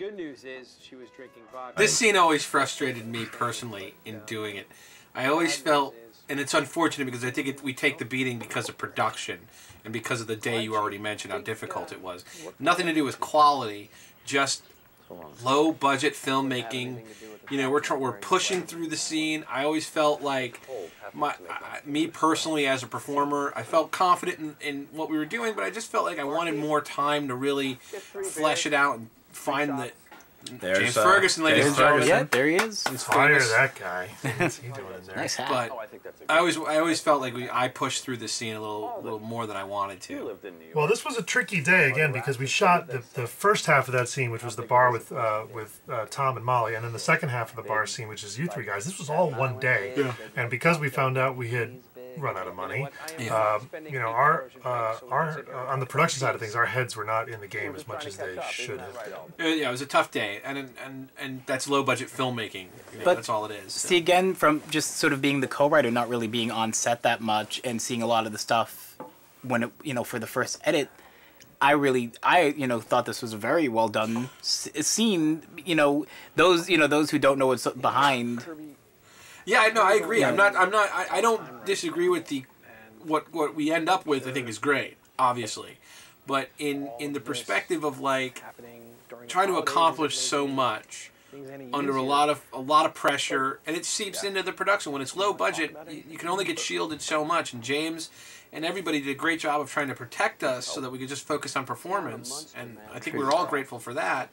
good news is she was drinking vodka. This scene always frustrated me personally in doing it. I always felt, and it's unfortunate because I think we take the beating because of production and because of the day you already mentioned how difficult it was. Nothing to do with quality, just low budget filmmaking. You know, we're pushing through the scene. I always felt like me personally as a performer, I felt confident in what we were doing, but I just felt like I wanted more time to really flesh it out and find the James Ferguson, ladies and gentlemen. Yeah, there he is. Fire that guy. What's he doing in there? Nice hat. But I always felt like I pushed through the scene a little more than I wanted to. Well, this was a tricky day again because we shot the first half of that scene, which was the bar with Tom and Molly, and then the second half of the bar scene, which is you three guys. This was all one day, and because we found out we had run out of money, you know, our on the production side of things, our heads were not in the game as much as they should have been. Yeah, it was a tough day, and that's low budget filmmaking. You know, But that's all it is. See, again, from just sort of being the co-writer, not really being on set that much, and seeing a lot of the stuff when it, you know, for the first edit, I thought this was a very well done scene. You know, those who don't know what's behind. Yeah, no, I agree. I don't disagree with what we end up with. I think is great, obviously, but in the perspective of like trying to accomplish so much under a lot of pressure, and it seeps into the production. When it's low budget, you can only get shielded so much, and James and everybody did a great job of trying to protect us so that we could just focus on performance, and I think we're all grateful for that.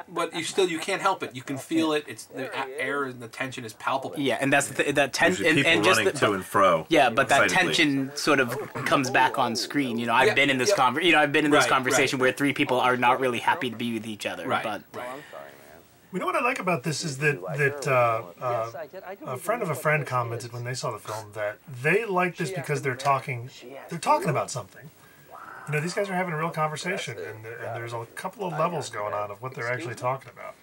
But you can't help it. You can feel it. It's the air and the tension is palpable. Yeah, and that's that tension and just running to and fro. Yeah, but that tension sort of comes back on screen. You know, I've been in this conversation where three people are not really happy to be with each other. Right. You know what I like about this is that a friend of a friend commented when they saw the film that they like this because they're talking about something. You know, these guys are having a real conversation, and there's a couple of levels going on of what they're actually talking about,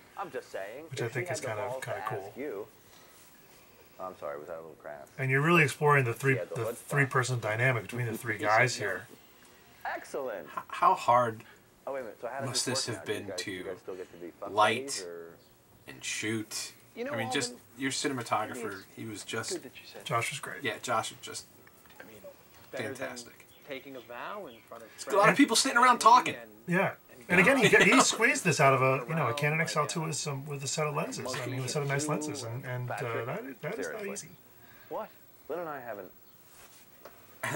which I think is kind of cool. I'm sorry, was that a little crass? And you're really exploring the three-person dynamic between the three guys here. Excellent. How hard Oh, wait a minute. So how must this have been to still get to be light and shoot? I mean, just your cinematographer, he was just... Josh was great. Yeah, Josh was just fantastic. Taking a vow in front of a lot of people sitting around talking. Yeah. And again, he squeezed this out of a Canon XL2 with a set of lenses. I mean, with a set of nice lenses, and that is not easy. What? Lynn and I haven't...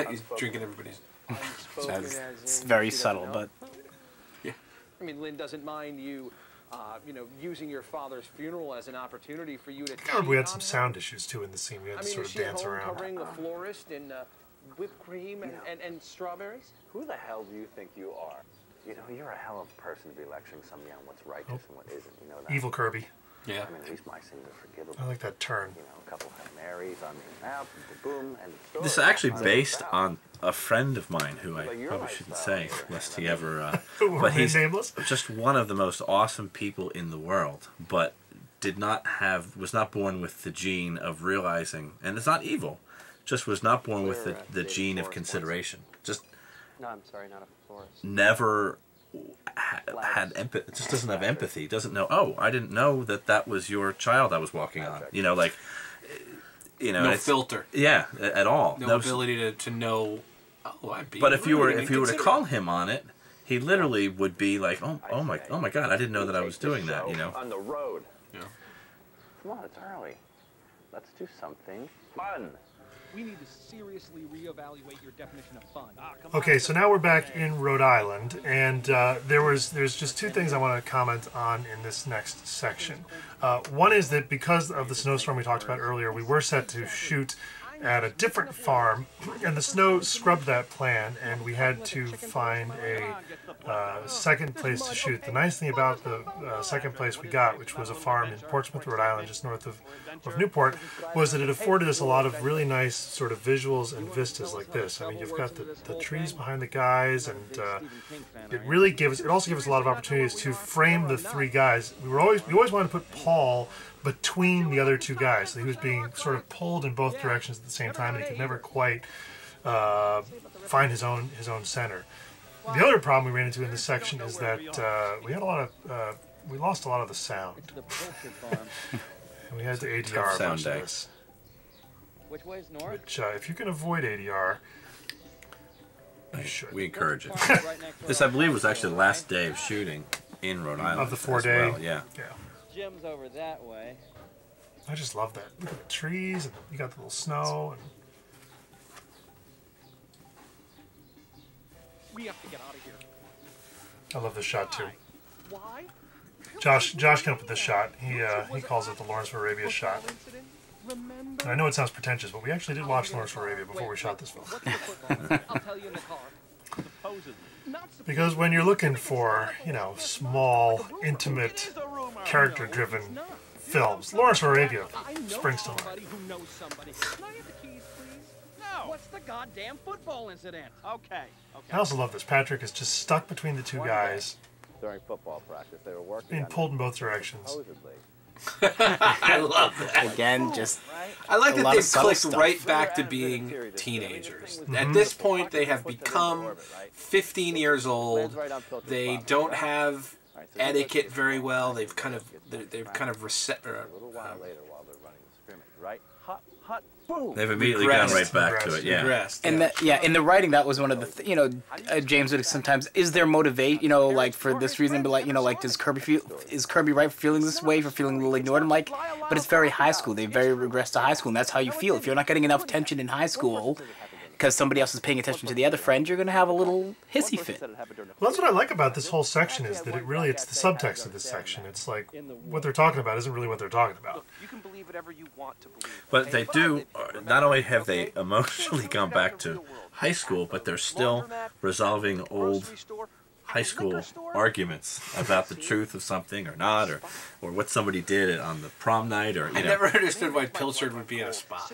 He's drinking everybody's... It's very subtle, but... Yeah. I mean, Lynn doesn't mind you, using your father's funeral as an opportunity for you to... We had some sound issues, too, in the scene. We had to sort of dance around. Covering the florist in whipped cream and strawberries? Who the hell do you think you are? You know, you're a hell of a person to be lecturing somebody on what's righteous and what isn't. You know that? Evil Kirby. Yeah. I mean, at least my sins are forgivable. I like that turn. You know, a couple of Marys on the map, boom, and the This is actually based on a friend of mine who I probably shouldn't say, lest he ever... but he's nameless? Just one of the most awesome people in the world, but was not born with the gene of realizing, and it's not evil, just was not born with the gene of consideration. Just... No, I'm sorry, not a florist. Never had empathy. Just doesn't have empathy. Doesn't know. Oh, I didn't know that was your child I was walking on. You know, like, no filter. Yeah, at all. No ability to know. Oh, I'd be. But if you were to call him on it, he literally would be like, oh my God, I didn't know that I was doing that. You know. On the road. Yeah. Come on, it's early. Let's do something fun. We need to seriously reevaluate your definition of fun. Okay, so now we're back in Rhode Island, and there's just two things I want to comment on in this next section. One is that because of the snowstorm we talked about earlier, we were set to shoot at a different farm, and the snow scrubbed that plan, and we had to find a second place to shoot. The nice thing about the second place we got, which was a farm in Portsmouth, Rhode Island, just north of Newport, was that it afforded us a lot of really nice sort of visuals and vistas like this. I mean, you've got the trees behind the guys, and it also gives us a lot of opportunities to frame the three guys. We always wanted to put Paul between the other two guys, so he was being sort of pulled in both directions at the same time, and he could never quite find his own center. The other problem we ran into in this section is that we had a lot of we lost a lot of the sound. It's the Pilchard farm. And we had to ADR tough a sound bunch of day. this. Which way's north? Which, if you can avoid ADR, you should. We encourage it. Right next to This, I believe, was actually the last day of shooting in Rhode Island. Of the 4 as day. well, yeah. Yeah. Jim's over that way. I just love that. Look at the trees, and you got the little snow, and We have to get out of here. I love this shot too. Why? Josh came up with this shot. He calls it the Lawrence of Arabia shot. Remember? And I know it sounds pretentious, but we actually did watch Lawrence of Arabia before we shot this film. What's the football? I'll tell you in the car. Supposedly. Not Because when you're looking for, you know, small, intimate, character-driven films, Lawrence of Arabia springs to mind. somebody who knows somebody. Can I have the keys, please? No. What's the goddamn football incident? Okay. I also love this. Patrick is just stuck between the two guys, During football practice, they were working being on pulled in both directions. supposedly. I love that. Again, just I like A that lot they've of subtle clicked stuff. right back to being teenagers. At this point, they have become 15 years old. They don't have etiquette very well. They've kind of A little while later, while they're running the scrimmage, right? Hut, boom. They've immediately gone Regressed. right back to it, yeah. regressed. and in the writing, that was one of the James would sometimes, is there motivate, like for this reason, but like, like is Kirby right for feeling this way, for feeling a little ignored? I'm like, but it's very high school. They very regressed to high school, and that's how you feel. If you're not getting enough attention in high school because somebody else is paying attention to the other friend, you're gonna have a little hissy fit. Well, that's what I like about this whole section is that it's the subtext of this section. It's like what they're talking about isn't really what they're talking about. You can believe whatever you want to believe. But they do, not only have they emotionally gone back to high school, but they're still resolving old high school arguments about the truth of something or not, or what somebody did on the prom night, or, I never understood why Pilchard would be in a spot.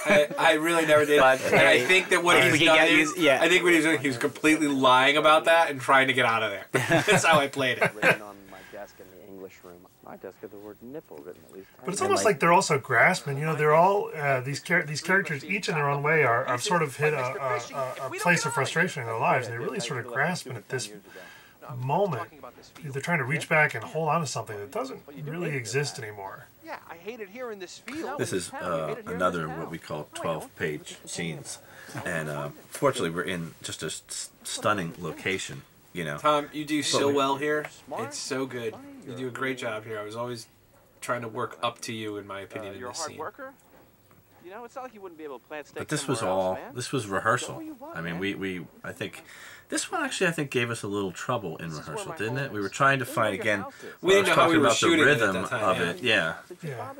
I really never did. But, And I think that what he's done is, yeah. I think what he's doing, he's completely lying about that and trying to get out of there. That's how I played it. Written on my desk in the English room. My desk had the word nipple written at least 10 But it's times. almost like they're also grasping. They're all these characters, each in their own way, are sort of hit a place of frustration in their lives, and they're really sort of grasping at this moment. They're trying to reach back and hold on to something that doesn't really exist anymore. Yeah, I hate it here in this field. This is another what we call 12-page scenes, and fortunately we're in just a stunning location. Tom, you do so well here. It's so good. You do a great job here. I was always trying to work up to you, in my opinion, in You're a this hard scene. worker. It's not like you wouldn't be able to plant stakes. But this was this was rehearsal. I mean, I think this one actually gave us a little trouble in rehearsal, didn't it? We were trying to find again. We didn't know how we were about the shooting it at rhythm that time, of yeah. it. Yeah. Yeah.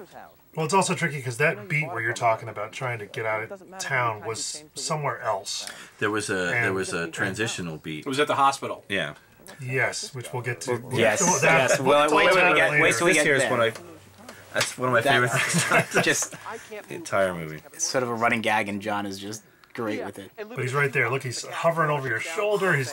Well, it's also tricky because that beat where you're talking about trying to get out of town was somewhere else. There was a transitional beat. It was at the hospital. Yeah. Yes, which we'll get to. Yes, That- yes. Well, we'll wait talk till we about get- later. wait till we This get here is there. what that's one of my favorite things. Just The entire movie. sort of a running gag, and John is just great with it. But he's right there. Look, he's hovering over your shoulder. He's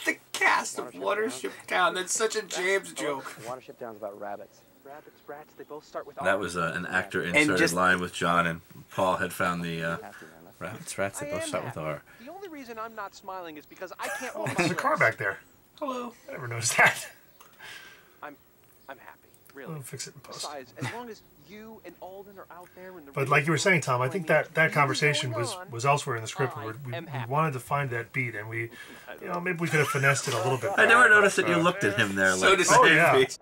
The cast of Watership Down. That's such a James joke. Watership Down's about rabbits. Rabbits, rats, they both start with That R. was an actor inserted just- line with John, and Paul had found the Happy man. rabbits, rats. They both start with R. The only reason I'm not smiling is because I can't walk there's a car back there. Hello. I never noticed that. I'm happy, really. We'll fix it in post. Besides, as long as you and Alden are out there in the But like you were saying, Tom, I think that conversation was elsewhere in the script. Where we wanted to find that beat, and maybe we could have finessed it a little bit. I never noticed that you looked at him there. So Like, does Oh, yeah. Stepich.